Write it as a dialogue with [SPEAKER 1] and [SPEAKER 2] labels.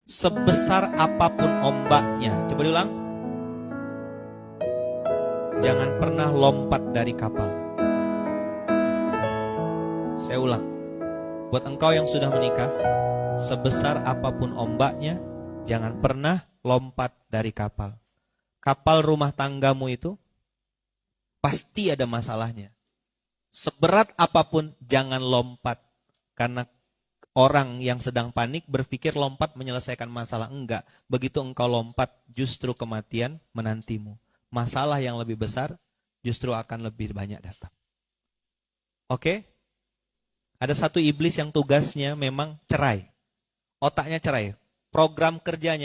[SPEAKER 1] sebesar apapun ombaknya. Coba diulang. Jangan pernah lompat dari kapal. Saya ulang. Buat engkau yang sudah menikah, sebesar apapun ombaknya, jangan pernah lompat dari kapal. Kapal rumah tanggamu itu pasti ada masalahnya. Seberat apapun jangan lompat. Karena orang yang sedang panik berpikir lompat menyelesaikan masalah. Enggak. Begitu engkau lompat, justru kematian menantimu. Masalah yang lebih besar justru akan lebih banyak datang. Oke? Ada satu iblis yang tugasnya memang cerai. Otaknya cerai. Program kerjanya